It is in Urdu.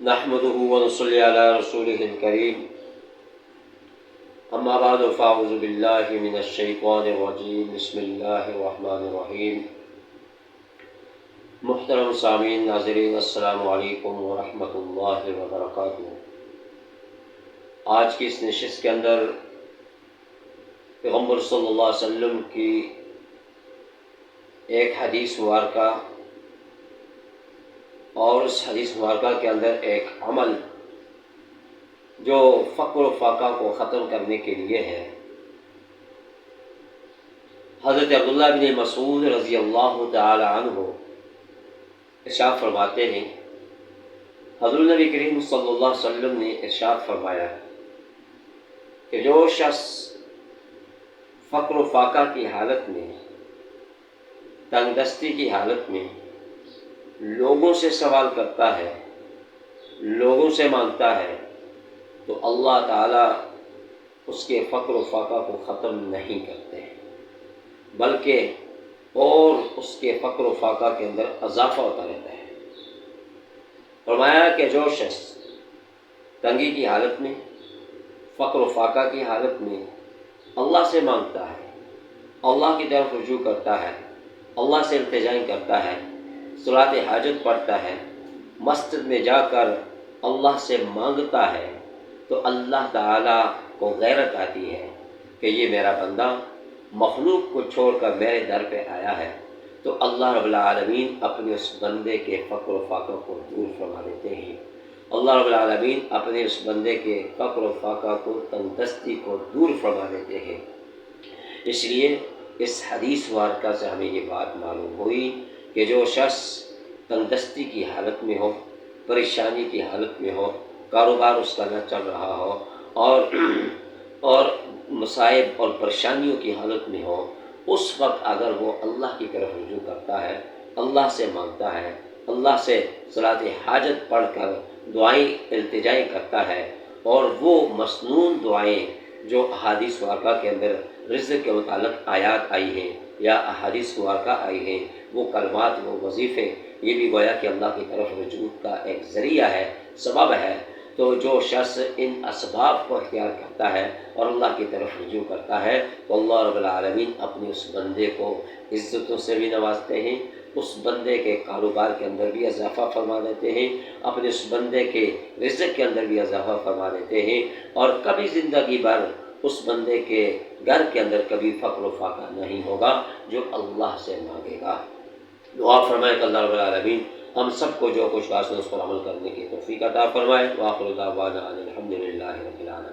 نحمده ونصلي على رسوله الكريم اما بعد فاعوذ بالله من الشیطان الرجیم بسم اللہ الرحمن الرحیم۔ محترم سامعین ناظرین السلام علیکم ورحمۃ اللہ وبرکاتہ۔ آج کی اس نشست کے اندر پیغمبر صلی اللہ علیہ وسلم کی ایک حدیث مبارکہ اور اس حدیث مبارکہ کے اندر ایک عمل جو فقر و فاقہ کو ختم کرنے کے لیے ہے۔ حضرت عبداللہ بن مسعود رضی اللہ تعالی عنہ ارشاد فرماتے ہیں، حضور نبی کریم صلی اللہ علیہ وسلم نے ارشاد فرمایا کہ جو شخص فقر و فاقہ کی حالت میں، تنگ دستی کی حالت میں لوگوں سے سوال کرتا ہے، لوگوں سے مانگتا ہے، تو اللہ تعالیٰ اس کے فقر و فاقہ کو ختم نہیں کرتے ہیں، بلکہ اور اس کے فقر و فاقہ کے اندر اضافہ ہوتا رہتا ہے۔ فرمایا کہ جو شخص تنگی کی حالت میں، فقر و فاقہ کی حالت میں اللہ سے مانگتا ہے، اللہ کی طرف رجوع کرتا ہے، اللہ سے التجا کرتا ہے، صلاۃ حاجت پڑھتا ہے، مسجد میں جا کر اللہ سے مانگتا ہے، تو اللہ تعالیٰ کو غیرت آتی ہے کہ یہ میرا بندہ مخلوق کو چھوڑ کر میرے در پہ آیا ہے، تو اللہ رب العالمین اپنے اس بندے کے فقر و فاقہ کو دور فرما دیتے ہیں۔ اللہ رب العالمین اپنے اس بندے کے فقر و فاقہ کو، تنگ دستی کو دور فرما دیتے ہیں۔ اس لیے اس حدیث مبارکہ سے ہمیں یہ بات معلوم ہوئی کہ جو شخص تنگ دستی کی حالت میں ہو، پریشانی کی حالت میں ہو، کاروبار اس کا نہ چل رہا ہو اور مصائب اور پریشانیوں کی حالت میں ہو، اس وقت اگر وہ اللہ کی طرف رجوع کرتا ہے، اللہ سے مانگتا ہے، اللہ سے صلاۃ حاجت پڑھ کر دعائیں التجائیں کرتا ہے، اور وہ مسنون دعائیں جو احادیث مبارکہ کے اندر رزق کے متعلق آیات آئی ہیں یا احادیث مبارکہ آئی ہیں، وہ کلمات، وہ وظیفے، یہ بھی گویا کہ اللہ کی طرف رجوع کا ایک ذریعہ ہے، سبب ہے۔ تو جو شخص ان اسباب کو اختیار کرتا ہے اور اللہ کی طرف رجوع کرتا ہے، تو اللہ رب العالمین اپنے اس بندے کو عزتوں سے بھی نوازتے ہیں، اس بندے کے کاروبار کے اندر بھی اضافہ فرما دیتے ہیں، اپنے اس بندے کے رزق کے اندر بھی اضافہ فرما دیتے ہیں، اور کبھی زندگی بھر اس بندے کے گھر کے اندر کبھی فقر و فاقہ نہیں ہوگا جو اللہ سے مانگے گا۔ دعا فرمائے کہ اللہ رب العالمین ہم سب کو جو کچھ حاصل اس پر عمل کرنے کی توفیق عطا فرمائے۔ وآخر دعوانا ان الحمد للہ رب العالمین۔